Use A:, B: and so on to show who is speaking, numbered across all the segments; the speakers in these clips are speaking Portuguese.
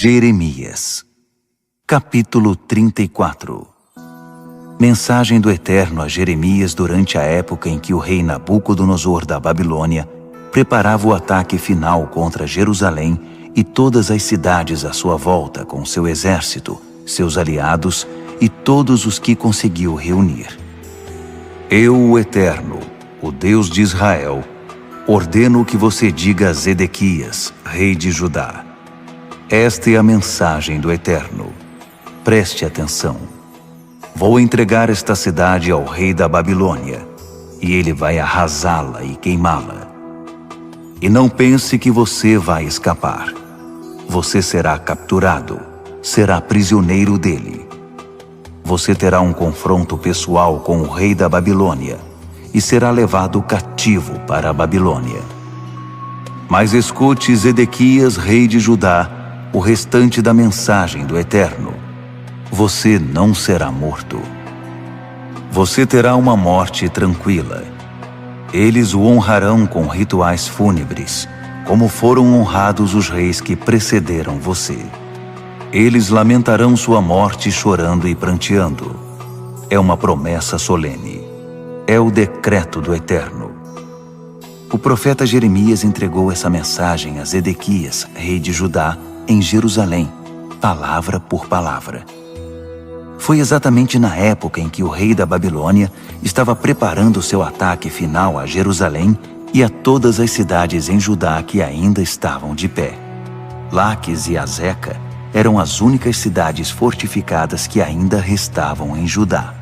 A: Jeremias, capítulo 34. Mensagem do Eterno a Jeremias durante a época em que o rei Nabucodonosor da Babilônia preparava o ataque final contra Jerusalém e todas as cidades à sua volta com seu exército, seus aliados e todos os que conseguiu reunir. Eu, o Eterno, o Deus de Israel, ordeno que você diga a Zedequias, rei de Judá: esta é a mensagem do Eterno. Preste atenção. Vou entregar esta cidade ao rei da Babilônia, e ele vai arrasá-la e queimá-la. E não pense que você vai escapar. Você será capturado, será prisioneiro dele. Você terá um confronto pessoal com o rei da Babilônia e será levado cativo para a Babilônia. Mas escute, Zedequias, rei de Judá, o restante da mensagem do Eterno. Você não será morto. Você terá uma morte tranquila. Eles o honrarão com rituais fúnebres, como foram honrados os reis que precederam você. Eles lamentarão sua morte chorando e pranteando. É uma promessa solene. É o decreto do Eterno. O profeta Jeremias entregou essa mensagem a Zedequias, rei de Judá, em Jerusalém, palavra por palavra. Foi exatamente na época em que o rei da Babilônia estava preparando seu ataque final a Jerusalém e a todas as cidades em Judá que ainda estavam de pé. Laques e Azeca eram as únicas cidades fortificadas que ainda restavam em Judá.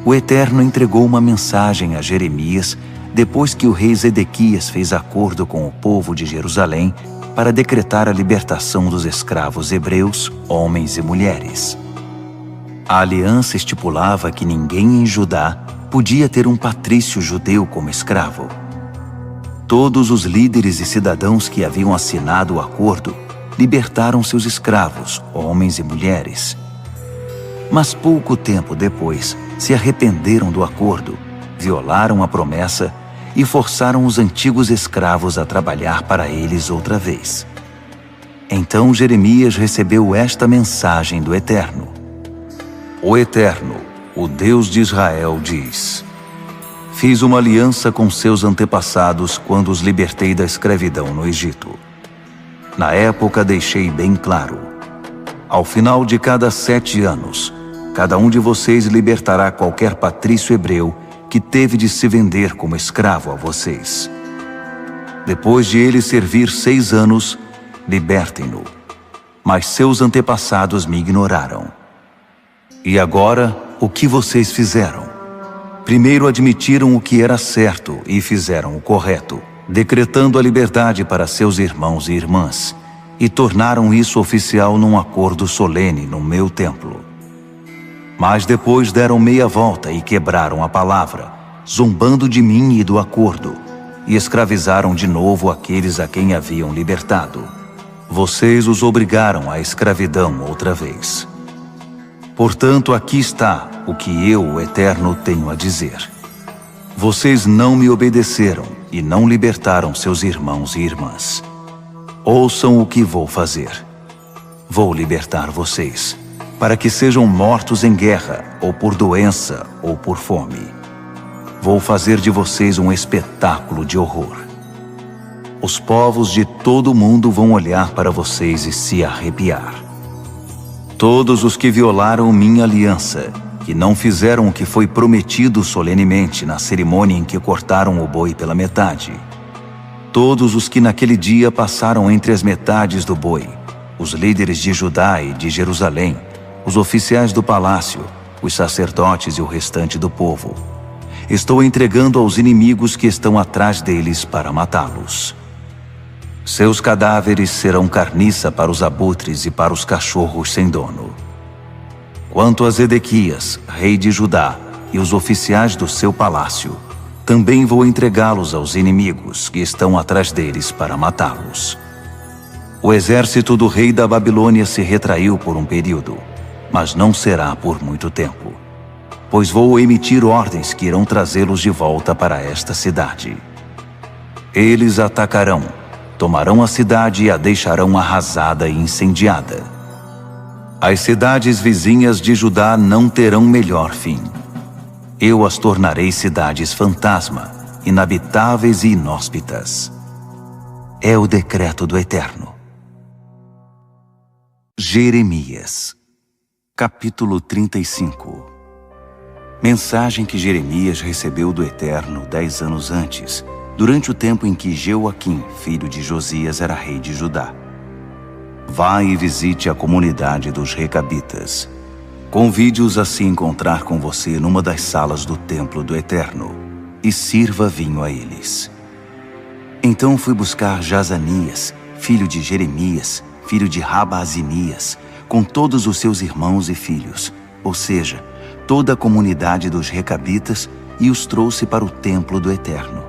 A: O Eterno entregou uma mensagem a Jeremias depois que o rei Zedequias fez acordo com o povo de Jerusalém para decretar a libertação dos escravos hebreus, homens e mulheres. A aliança estipulava que ninguém em Judá podia ter um patrício judeu como escravo. Todos os líderes e cidadãos que haviam assinado o acordo libertaram seus escravos, homens e mulheres. Mas pouco tempo depois, se arrependeram do acordo, violaram a promessa e forçaram os antigos escravos a trabalhar para eles outra vez. Então Jeremias recebeu esta mensagem do Eterno. O Eterno, o Deus de Israel, diz: fiz uma aliança com seus antepassados quando os libertei da escravidão no Egito. Na época deixei bem claro: ao final de cada 7 anos, cada um de vocês libertará qualquer patrício hebreu que teve de se vender como escravo a vocês. Depois de ele servir 6 anos, libertem-no. Mas seus antepassados me ignoraram. E agora, o que vocês fizeram? Primeiro admitiram o que era certo e fizeram o correto, decretando a liberdade para seus irmãos e irmãs, e tornaram isso oficial num acordo solene no meu templo. Mas depois deram meia volta e quebraram a palavra, zombando de mim e do acordo, e escravizaram de novo aqueles a quem haviam libertado. Vocês os obrigaram à escravidão outra vez. Portanto, aqui está o que eu, o Eterno, tenho a dizer. Vocês não me obedeceram e não libertaram seus irmãos e irmãs. Ouçam o que vou fazer. Vou libertar vocês, para que sejam mortos em guerra, ou por doença, ou por fome. Vou fazer de vocês um espetáculo de horror. Os povos de todo o mundo vão olhar para vocês e se arrepiar. Todos os que violaram minha aliança, que não fizeram o que foi prometido solenemente na cerimônia em que cortaram o boi pela metade. Todos os que naquele dia passaram entre as metades do boi, os líderes de Judá e de Jerusalém, os oficiais do palácio, os sacerdotes e o restante do povo. Estou entregando aos inimigos que estão atrás deles para matá-los. Seus cadáveres serão carniça para os abutres e para os cachorros sem dono. Quanto a Zedequias, rei de Judá, e os oficiais do seu palácio, também vou entregá-los aos inimigos que estão atrás deles para matá-los. O exército do rei da Babilônia se retraiu por um período, mas não será por muito tempo, pois vou emitir ordens que irão trazê-los de volta para esta cidade. Eles atacarão, Tomarão a cidade e a deixarão arrasada e incendiada. As cidades vizinhas de Judá não terão melhor fim. Eu as tornarei cidades fantasma, inabitáveis e inóspitas. É o decreto do Eterno. Jeremias, capítulo 35. Mensagem que Jeremias recebeu do Eterno 10 anos antes, durante o tempo em que Jeoaquim, filho de Josias, era rei de Judá. Vá e visite a comunidade dos Recabitas. Convide-os a se encontrar com você numa das salas do templo do Eterno, e sirva vinho a eles. Então fui buscar Jazanias, filho de Jeremias, filho de Rabazinias, com todos os seus irmãos e filhos, ou seja, toda a comunidade dos Recabitas, e os trouxe para o templo do Eterno.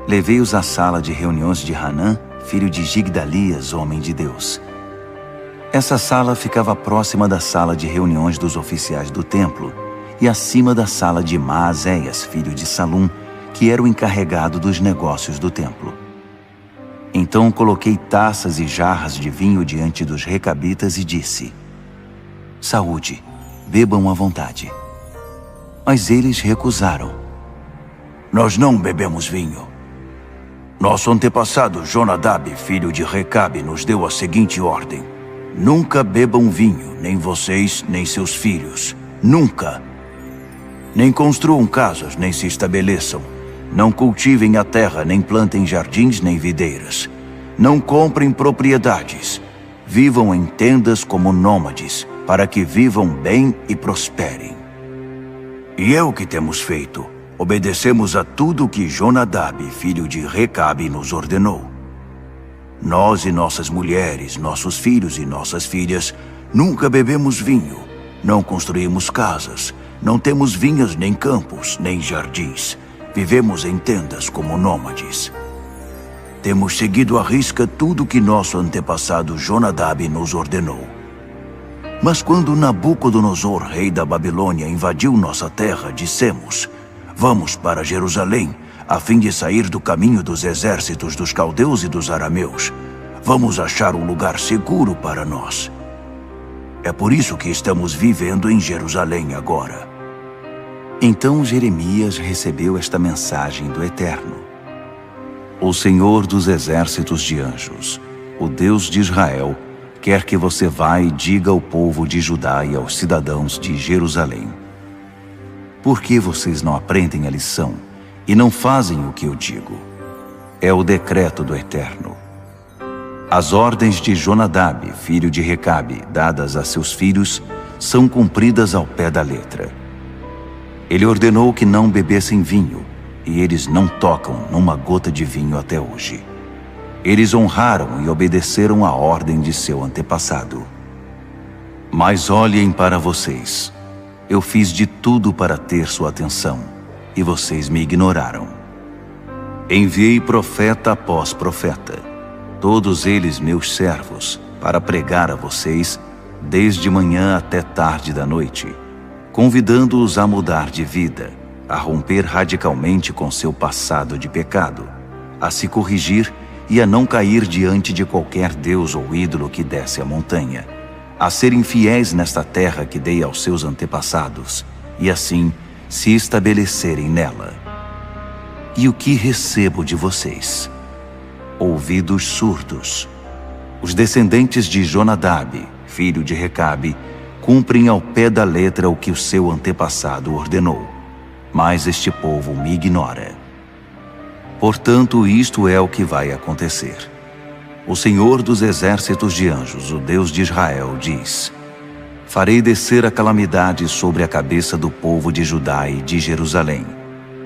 A: Levei-os à sala de reuniões de Hanã, filho de Gigdalias, homem de Deus. Essa sala ficava próxima da sala de reuniões dos oficiais do templo e acima da sala de Maazéias, filho de Salum, que era o encarregado dos negócios do templo. Então coloquei taças e jarras de vinho diante dos Recabitas e disse: Saúde, bebam à vontade. Mas eles recusaram. Nós não bebemos vinho. Nosso antepassado Jonadab, filho de Recabe, nos deu a seguinte ordem: nunca bebam vinho, nem vocês, nem seus filhos. Nunca. Nem construam casas, nem se estabeleçam. Não cultivem a terra, nem plantem jardins, nem videiras. Não comprem propriedades. Vivam em tendas como nômades, para que vivam bem e prosperem. E é o que temos feito. Obedecemos a tudo que Jonadab, filho de Recabe, nos ordenou. Nós e nossas mulheres, nossos filhos e nossas filhas nunca bebemos vinho, não construímos casas, não temos vinhas nem campos, nem jardins. Vivemos em tendas como nômades. Temos seguido à risca tudo que nosso antepassado Jonadab nos ordenou. Mas quando Nabucodonosor, rei da Babilônia, invadiu nossa terra, dissemos: vamos para Jerusalém, a fim de sair do caminho dos exércitos dos caldeus e dos arameus. Vamos achar um lugar seguro para nós. É por isso que estamos vivendo em Jerusalém agora. Então Jeremias recebeu esta mensagem do Eterno: O Senhor dos exércitos de anjos, o Deus de Israel, quer que você vá e diga ao povo de Judá e aos cidadãos de Jerusalém: por que vocês não aprendem a lição e não fazem o que eu digo? É o decreto do Eterno. As ordens de Jonadab, filho de Recabe, dadas a seus filhos, são cumpridas ao pé da letra. Ele ordenou que não bebessem vinho, e eles não tocam numa gota de vinho até hoje. Eles honraram e obedeceram a ordem de seu antepassado. Mas olhem para vocês. Eu fiz de tudo para ter sua atenção, e vocês me ignoraram. Enviei profeta após profeta, todos eles meus servos, para pregar a vocês, desde manhã até tarde da noite, convidando-os a mudar de vida, a romper radicalmente com seu passado de pecado, a se corrigir e a não cair diante de qualquer deus ou ídolo que desce a montanha, a serem fiéis nesta terra que dei aos seus antepassados, e assim se estabelecerem nela. E o que recebo de vocês? Ouvidos surdos. Os descendentes de Jonadab, filho de Recabe, cumprem ao pé da letra o que o seu antepassado ordenou, mas este povo me ignora. Portanto, isto é o que vai acontecer. O Senhor dos exércitos de anjos, o Deus de Israel, diz: farei descer a calamidade sobre a cabeça do povo de Judá e de Jerusalém,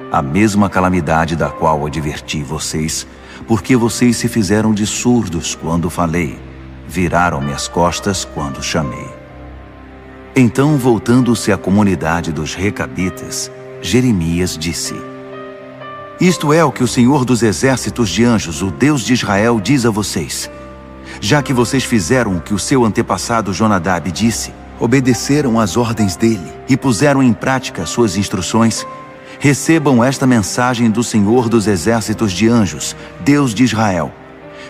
A: a mesma calamidade da qual adverti vocês, porque vocês se fizeram de surdos quando falei, viraram-me as costas quando chamei. Então, voltando-se à comunidade dos Recabitas, Jeremias disse: isto é o que o Senhor dos exércitos de anjos, o Deus de Israel, diz a vocês. Já que vocês fizeram o que o seu antepassado Jonadab disse, obedeceram às ordens dele e puseram em prática suas instruções, recebam esta mensagem do Senhor dos exércitos de anjos, Deus de Israel,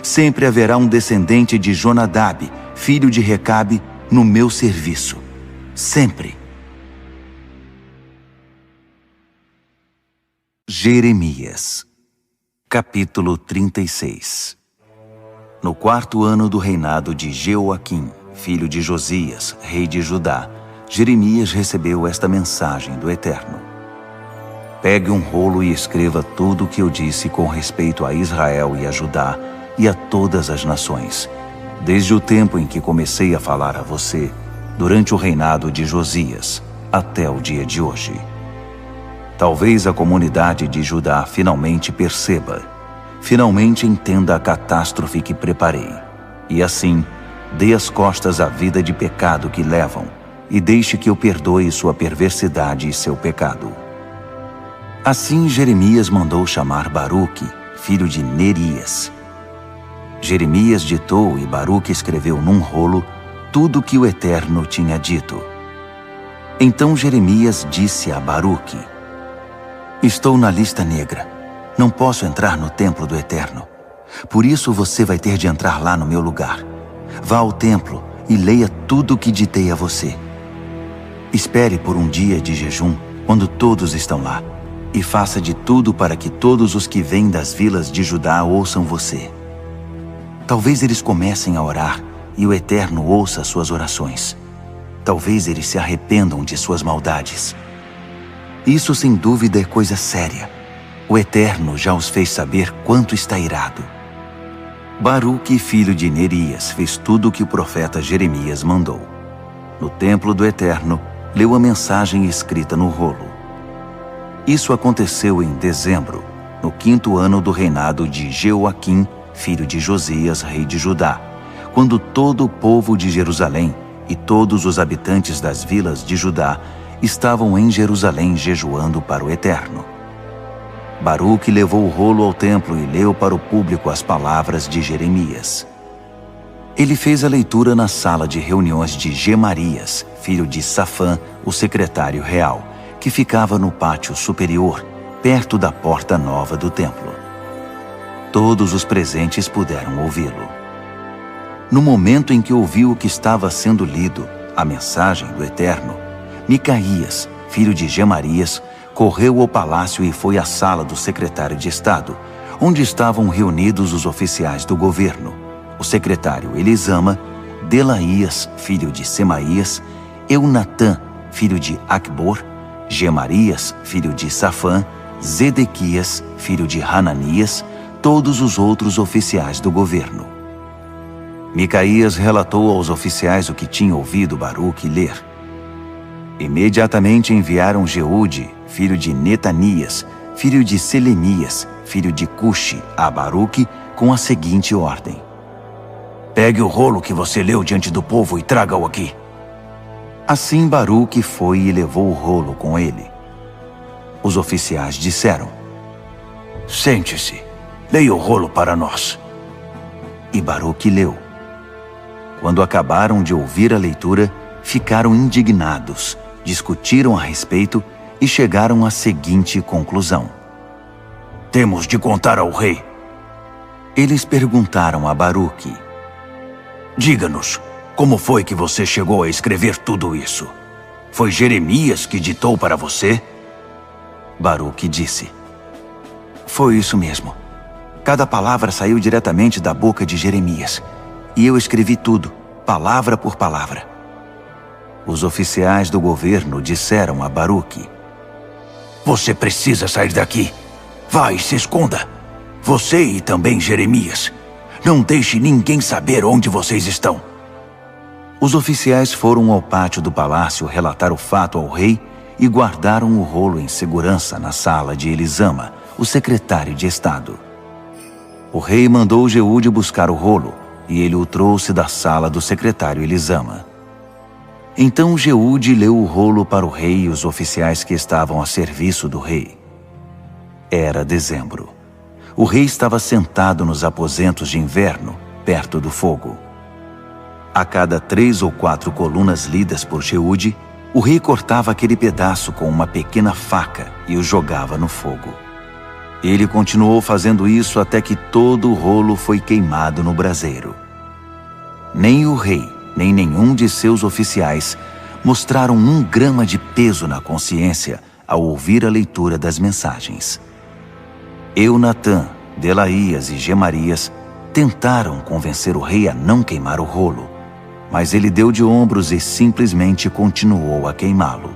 A: Sempre haverá um descendente de Jonadab, filho de Recabe, no meu serviço. Sempre. Jeremias, capítulo 36. No 4º ano do reinado de Jeoaquim, filho de Josias, rei de Judá, Jeremias recebeu esta mensagem do Eterno. Pegue um rolo e escreva tudo o que eu disse com respeito a Israel e a Judá e a todas as nações, desde o tempo em que comecei a falar a você, durante o reinado de Josias, até o dia de hoje. Talvez a comunidade de Judá finalmente perceba, finalmente entenda a catástrofe que preparei, e assim, dê as costas à vida de pecado que levam, e deixe que eu perdoe sua perversidade e seu pecado. Assim Jeremias mandou chamar Baruque, filho de Nerias. Jeremias ditou e Baruque escreveu num rolo tudo o que o Eterno tinha dito. Então Jeremias disse a Baruque: Estou na lista negra. Não posso entrar no templo do Eterno. Por isso você vai ter de entrar lá no meu lugar. Vá ao templo e leia tudo o que ditei a você. Espere por um dia de jejum, quando todos estão lá, e faça de tudo para que todos os que vêm das vilas de Judá ouçam você. Talvez eles comecem a orar e o Eterno ouça suas orações. Talvez eles se arrependam de suas maldades. Isso sem dúvida é coisa séria. O Eterno já os fez saber quanto está irado. Baruque, filho de Nerias, fez tudo o que o profeta Jeremias mandou. No templo do Eterno, leu a mensagem escrita no rolo. Isso aconteceu em dezembro, no 5º ano do reinado de Jeoaquim, filho de Josias, rei de Judá, quando todo o povo de Jerusalém e todos os habitantes das vilas de Judá estavam em Jerusalém jejuando para o Eterno. Baruque levou o rolo ao templo e leu para o público as palavras de Jeremias. Ele fez a leitura na sala de reuniões de Gemarias, filho de Safã, o secretário real, que ficava no pátio superior, perto da porta nova do templo. Todos os presentes puderam ouvi-lo. No momento em que ouviu o que estava sendo lido, a mensagem do Eterno, Micaías, filho de Gemarias, correu ao palácio e foi à sala do secretário de Estado, onde estavam reunidos os oficiais do governo, o secretário Elisama, Delaías, filho de Semaías, Eunatã, filho de Acbor, Gemarias, filho de Safã, Zedequias, filho de Hananias, todos os outros oficiais do governo. Micaías relatou aos oficiais o que tinha ouvido Baruque ler. Imediatamente enviaram Jeude, filho de Netanias, filho de Selemias, filho de Cushi, a Baruque, com a seguinte ordem: Pegue o rolo que você leu diante do povo e traga-o aqui. Assim Baruque foi e levou o rolo com ele. Os oficiais disseram: Sente-se, leia o rolo para nós. E Baruque leu. Quando acabaram de ouvir a leitura, ficaram indignados, discutiram a respeito e chegaram à seguinte conclusão: Temos de contar ao rei. Eles perguntaram a Baruque: Diga-nos, como foi que você chegou a escrever tudo isso? Foi Jeremias que ditou para você? Baruque disse: Foi isso mesmo. Cada palavra saiu diretamente da boca de Jeremias, e eu escrevi tudo, palavra por palavra. Os oficiais do governo disseram a Baruque: Você precisa sair daqui. Vá e se esconda. Você e também Jeremias. Não deixe ninguém saber onde vocês estão. Os oficiais foram ao pátio do palácio relatar o fato ao rei e guardaram o rolo em segurança na sala de Elisama, o secretário de Estado. O rei mandou Jeude buscar o rolo, e ele o trouxe da sala do secretário Elisama. Então Jeude leu o rolo para o rei e os oficiais que estavam a serviço do rei. Era dezembro. O rei estava sentado nos aposentos de inverno, perto do fogo. A cada 3 ou 4 colunas lidas por Jeude, o rei cortava aquele pedaço com uma pequena faca e o jogava no fogo. Ele continuou fazendo isso até que todo o rolo foi queimado no braseiro. Nem o rei, nem nenhum de seus oficiais mostraram 1 grama de peso na consciência ao ouvir a leitura das mensagens. Eunatã, Delaías e Gemarias tentaram convencer o rei a não queimar o rolo, mas ele deu de ombros e simplesmente continuou a queimá-lo.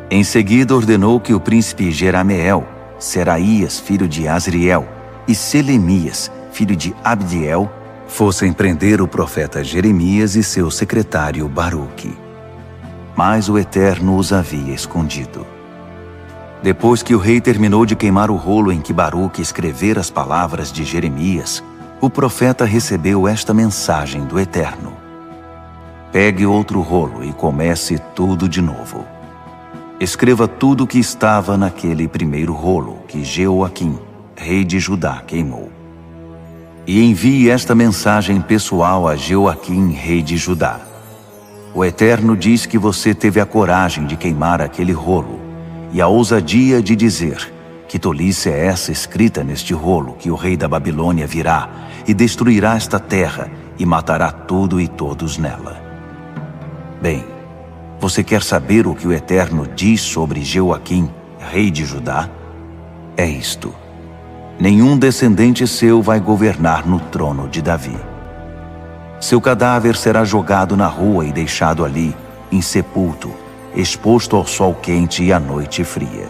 A: Em seguida ordenou que o príncipe Jerameel, Seraías, filho de Azriel, e Selemias, filho de Abdiel, fossem prender o profeta Jeremias e seu secretário Baruque. Mas o Eterno os havia escondido. Depois que o rei terminou de queimar o rolo em que Baruque escrevera as palavras de Jeremias, o profeta recebeu esta mensagem do Eterno: Pegue outro rolo e comece tudo de novo. Escreva tudo o que estava naquele primeiro rolo que Jeoaquim, rei de Judá, queimou. E envie esta mensagem pessoal a Jeoaquim, rei de Judá. O Eterno diz que você teve a coragem de queimar aquele rolo e a ousadia de dizer: que tolice é essa escrita neste rolo que o rei da Babilônia virá e destruirá esta terra e matará tudo e todos nela. Bem, você quer saber o que o Eterno diz sobre Jeoaquim, rei de Judá? É isto: nenhum descendente seu vai governar no trono de Davi. Seu cadáver será jogado na rua e deixado ali, insepulto, exposto ao sol quente e à noite fria.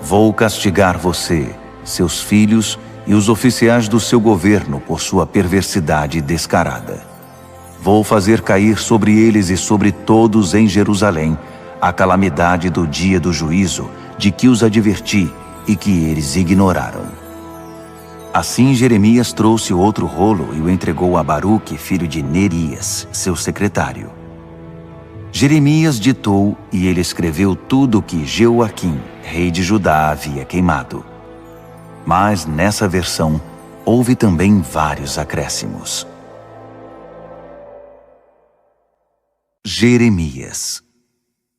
A: Vou castigar você, seus filhos e os oficiais do seu governo por sua perversidade descarada. Vou fazer cair sobre eles e sobre todos em Jerusalém a calamidade do dia do juízo, de que os adverti e que eles ignoraram. Assim Jeremias trouxe outro rolo e o entregou a Baruque, filho de Nerias, seu secretário. Jeremias ditou e ele escreveu tudo o que Jeoaquim, rei de Judá, havia queimado. Mas nessa versão houve também vários acréscimos. Jeremias,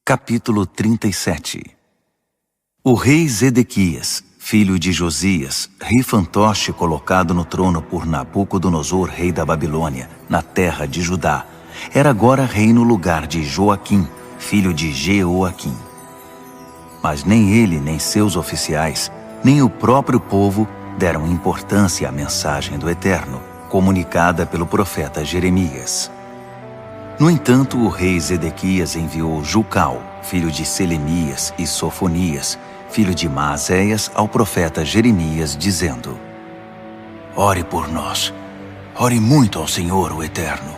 A: capítulo 37. O rei Zedequias, filho de Josias, rei fantoche colocado no trono por Nabucodonosor, rei da Babilônia, na terra de Judá, era agora rei no lugar de Joaquim, filho de Jeoaquim. Mas nem ele, nem seus oficiais, nem o próprio povo deram importância à mensagem do Eterno, comunicada pelo profeta Jeremias. No entanto, o rei Zedequias enviou Jucal, filho de Selemias, e Sofonias, filho de Maazéias, ao profeta Jeremias, dizendo: Ore por nós, ore muito ao Senhor, o Eterno.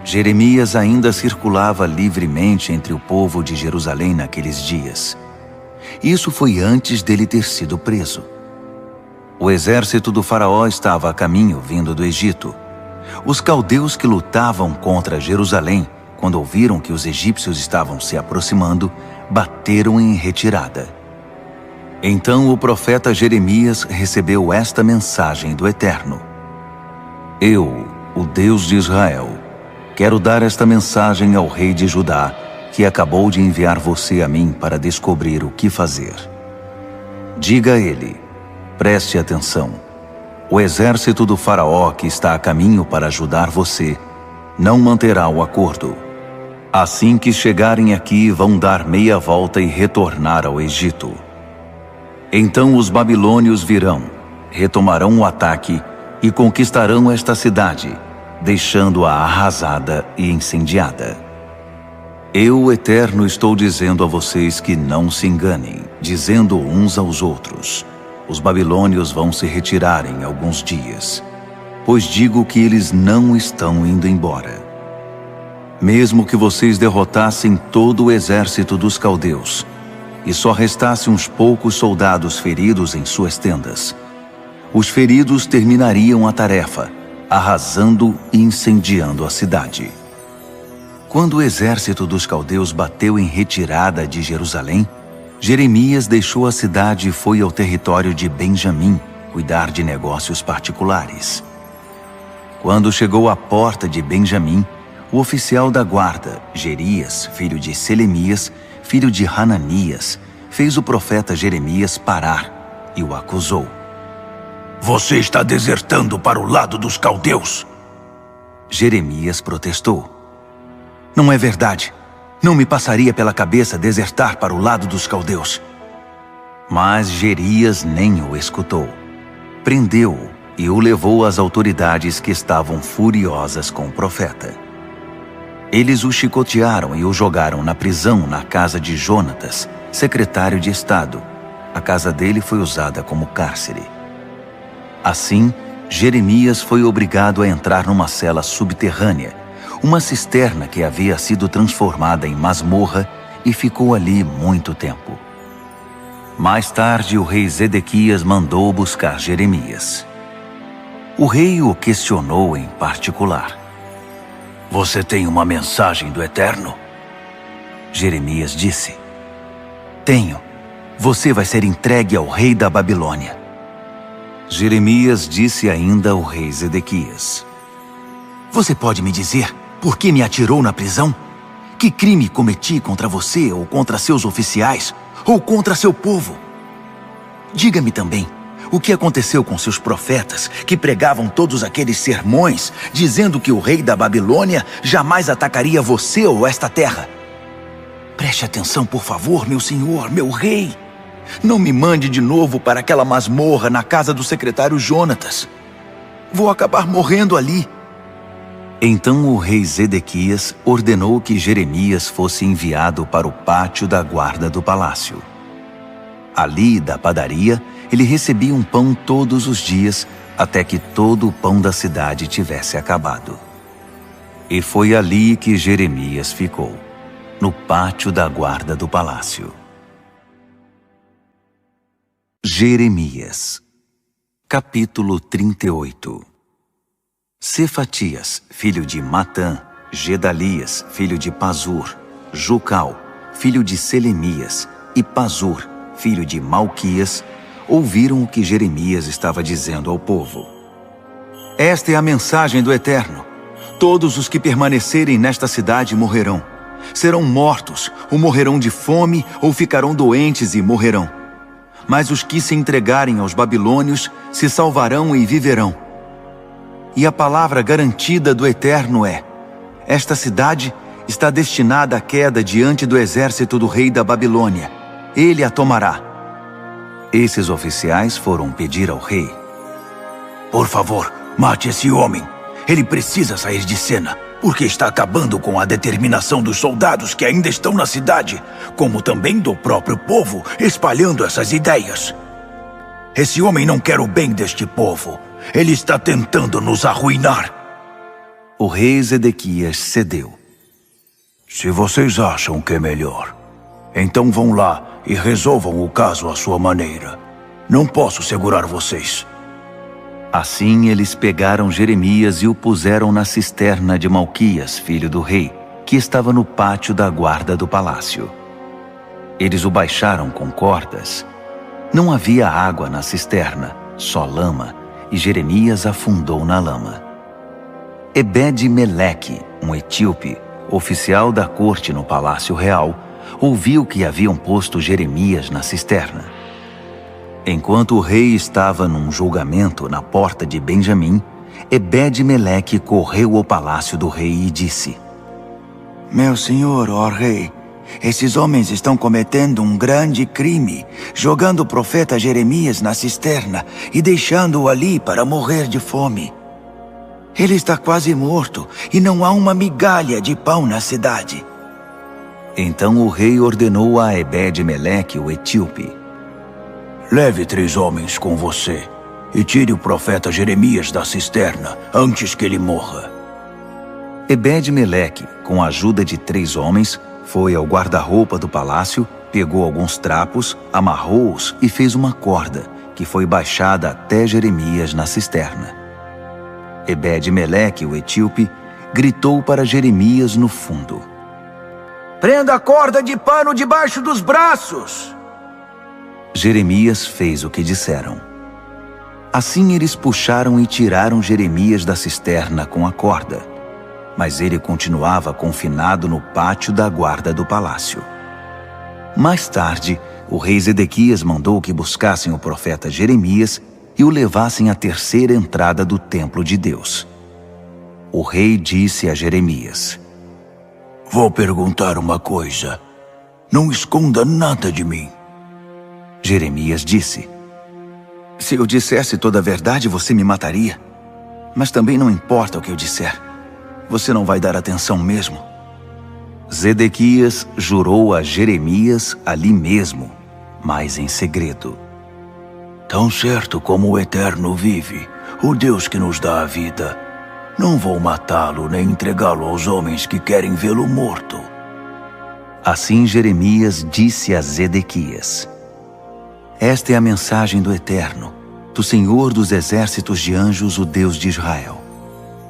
A: Jeremias ainda circulava livremente entre o povo de Jerusalém naqueles dias. Isso foi antes dele ter sido preso. O exército do faraó estava a caminho vindo do Egito. Os caldeus que lutavam contra Jerusalém, quando ouviram que os egípcios estavam se aproximando, bateram em retirada. Então o profeta Jeremias recebeu esta mensagem do Eterno: Eu, o Deus de Israel, quero dar esta mensagem ao rei de Judá, que acabou de enviar você a mim para descobrir o que fazer. Diga a ele: preste atenção. O exército do faraó que está a caminho para ajudar você não manterá o acordo. Assim que chegarem aqui, vão dar meia volta e retornar ao Egito. Então os babilônios virão, retomarão o ataque e conquistarão esta cidade, deixando-a arrasada e incendiada. Eu, o Eterno, estou dizendo a vocês que não se enganem, dizendo uns aos outros: os babilônios vão se retirar em alguns dias, pois digo que eles não estão indo embora. Mesmo que vocês derrotassem todo o exército dos caldeus, e só restasse uns poucos soldados feridos em suas tendas, os feridos terminariam a tarefa, arrasando e incendiando a cidade. Quando o exército dos caldeus bateu em retirada de Jerusalém, Jeremias deixou a cidade e foi ao território de Benjamim cuidar de negócios particulares. Quando chegou à porta de Benjamim, o oficial da guarda, Jerias, filho de Selemias, filho de Hananias, fez o profeta Jeremias parar e o acusou.
B: Você está desertando para o lado dos caldeus.
A: Jeremias protestou. Não é verdade. Não me passaria pela cabeça desertar para o lado dos caldeus. Mas Jerias nem o escutou. Prendeu-o e o levou às autoridades que estavam furiosas com o profeta. Eles o chicotearam e o jogaram na prisão na casa de Jonatas, secretário de Estado. A casa dele foi usada como cárcere. Assim, Jeremias foi obrigado a entrar numa cela subterrânea, uma cisterna que havia sido transformada em masmorra, e ficou ali muito tempo. Mais tarde, o rei Zedequias mandou buscar Jeremias. O rei o questionou em particular.
B: Você tem uma mensagem do Eterno?
A: Jeremias disse: Tenho. Você vai ser entregue ao rei da Babilônia. Jeremias disse ainda ao rei Zedequias: Você pode me dizer por que me atirou na prisão? Que crime cometi contra você ou contra seus oficiais ou contra seu povo? Diga-me também, o que aconteceu com seus profetas que pregavam todos aqueles sermões dizendo que o rei da Babilônia jamais atacaria você ou esta terra? Preste atenção, por favor, meu senhor, meu rei. Não me mande de novo para aquela masmorra na casa do secretário Jonatas. Vou acabar morrendo ali. Então o rei Zedequias ordenou que Jeremias fosse enviado para o pátio da guarda do palácio. Ali, da padaria, ele recebia um pão todos os dias, até que todo o pão da cidade tivesse acabado. E foi ali que Jeremias ficou, no pátio da guarda do palácio. Jeremias, capítulo 38. Cefatias, filho de Matã, Gedalias, filho de Pazur, Jucal, filho de Selemias, e Pazur, filho de Malquias, ouviram o que Jeremias estava dizendo ao povo. Esta é a mensagem do Eterno. Todos os que permanecerem nesta cidade morrerão. Serão mortos, ou morrerão de fome, ou ficarão doentes e morrerão. Mas os que se entregarem aos babilônios se salvarão e viverão. E a palavra garantida do Eterno é: esta cidade está destinada à queda diante do exército do rei da Babilônia. Ele a tomará. Esses oficiais foram pedir ao rei:
B: Por favor, mate esse homem. Ele precisa sair de cena, porque está acabando com a determinação dos soldados que ainda estão na cidade, como também do próprio povo, espalhando essas ideias. Esse homem não quer o bem deste povo. Ele está tentando nos arruinar.
A: O rei Zedequias cedeu.
B: Se vocês acham que é melhor, então vão lá e resolvam o caso à sua maneira. Não posso segurar vocês.
A: Assim eles pegaram Jeremias e o puseram na cisterna de Malquias, filho do rei, que estava no pátio da guarda do palácio. Eles o baixaram com cordas. Não havia água na cisterna, só lama, e Jeremias afundou na lama. Ebed-Meleque, um etíope, oficial da corte no palácio real, ouviu que haviam posto Jeremias na cisterna. Enquanto o rei estava num julgamento na porta de Benjamim, Ebed-Meleque correu ao palácio do rei e disse:
C: Meu senhor, ó rei, esses homens estão cometendo um grande crime, jogando o profeta Jeremias na cisterna e deixando-o ali para morrer de fome. Ele está quase morto e não há uma migalha de pão na cidade.
A: Então o rei ordenou a Ebed-Meleque, o etíope:
B: Leve 3 homens com você e tire o profeta Jeremias da cisterna antes que ele morra.
A: Ebed-Meleque, com a ajuda de 3 homens, foi ao guarda-roupa do palácio, pegou alguns trapos, amarrou-os e fez uma corda, que foi baixada até Jeremias na cisterna. Ebed-Meleque, o etíope, gritou para Jeremias no fundo:
C: Prenda a corda de pano debaixo dos braços!
A: Jeremias fez o que disseram. Assim eles puxaram e tiraram Jeremias da cisterna com a corda, mas ele continuava confinado no pátio da guarda do palácio. Mais tarde, o rei Zedequias mandou que buscassem o profeta Jeremias e o levassem à terceira entrada do templo de Deus. O rei disse a Jeremias:
B: Vou perguntar uma coisa. Não esconda nada de mim.
A: Jeremias disse: Se eu dissesse toda a verdade, você me mataria. Mas também não importa o que eu disser. Você não vai dar atenção mesmo. Zedequias jurou a Jeremias ali mesmo, mas em segredo.
B: Tão certo como o Eterno vive, o Deus que nos dá a vida, não vou matá-lo nem entregá-lo aos homens que querem vê-lo morto.
A: Assim Jeremias disse a Zedequias: Esta é a mensagem do Eterno, do Senhor dos exércitos de anjos, o Deus de Israel.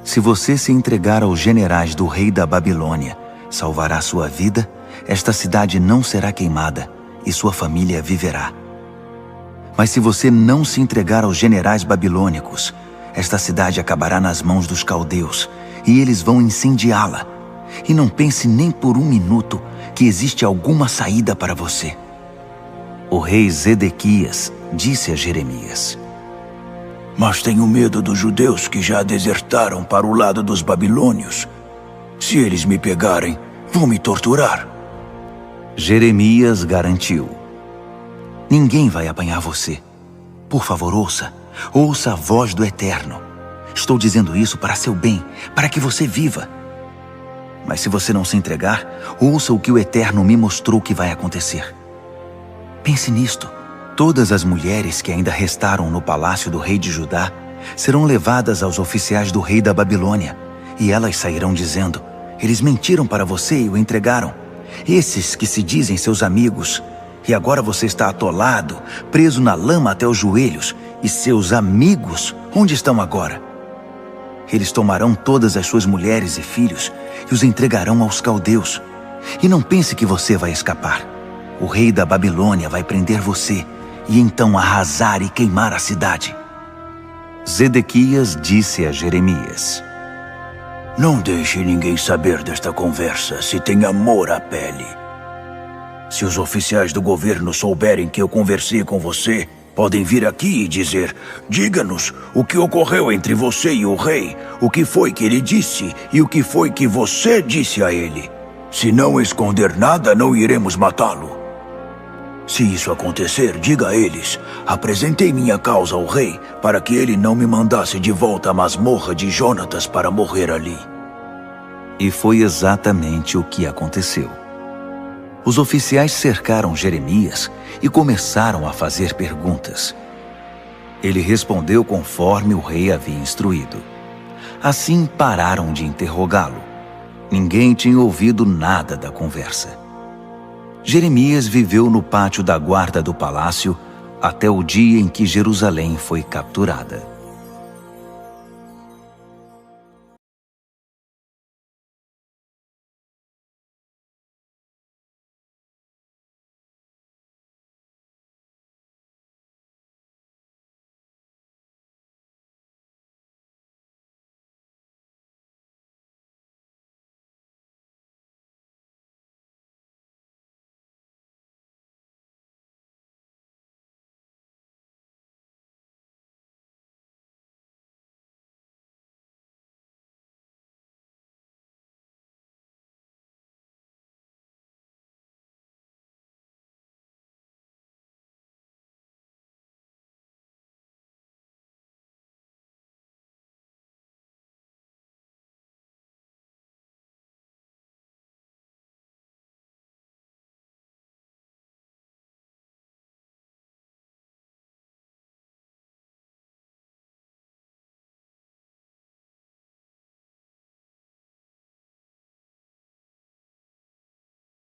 A: Se você se entregar aos generais do rei da Babilônia, salvará sua vida, esta cidade não será queimada e sua família viverá. Mas se você não se entregar aos generais babilônicos, esta cidade acabará nas mãos dos caldeus e eles vão incendiá-la. E não pense nem por um minuto que existe alguma saída para você. O rei Zedequias disse a Jeremias:
B: Mas tenho medo dos judeus que já desertaram para o lado dos babilônios. Se eles me pegarem, vão me torturar.
A: Jeremias garantiu: Ninguém vai apanhar você. Por favor, ouça a voz do Eterno. Estou dizendo isso para seu bem, para que você viva. Mas se você não se entregar, ouça o que o Eterno me mostrou que vai acontecer. Pense nisto. Todas as mulheres que ainda restaram no palácio do rei de Judá serão levadas aos oficiais do rei da Babilônia, e elas sairão dizendo: Eles mentiram para você e o entregaram. Esses que se dizem seus amigos. E agora você está atolado, preso na lama até os joelhos. E seus amigos, onde estão agora? Eles tomarão todas as suas mulheres e filhos e os entregarão aos caldeus. E não pense que você vai escapar. O rei da Babilônia vai prender você e então arrasar e queimar a cidade. Zedequias disse a Jeremias:
B: Não deixe ninguém saber desta conversa se tem amor à pele. Se os oficiais do governo souberem que eu conversei com você, podem vir aqui e dizer: Diga-nos o que ocorreu entre você e o rei, o que foi que ele disse e o que foi que você disse a ele. Se não esconder nada, não iremos matá-lo. Se isso acontecer, diga a eles: Apresentei minha causa ao rei para que ele não me mandasse de volta à masmorra de Jonatas para morrer ali.
A: E foi exatamente o que aconteceu. Os oficiais cercaram Jeremias e começaram a fazer perguntas. Ele respondeu conforme o rei havia instruído. Assim pararam de interrogá-lo. Ninguém tinha ouvido nada da conversa. Jeremias viveu no pátio da guarda do palácio até o dia em que Jerusalém foi capturada.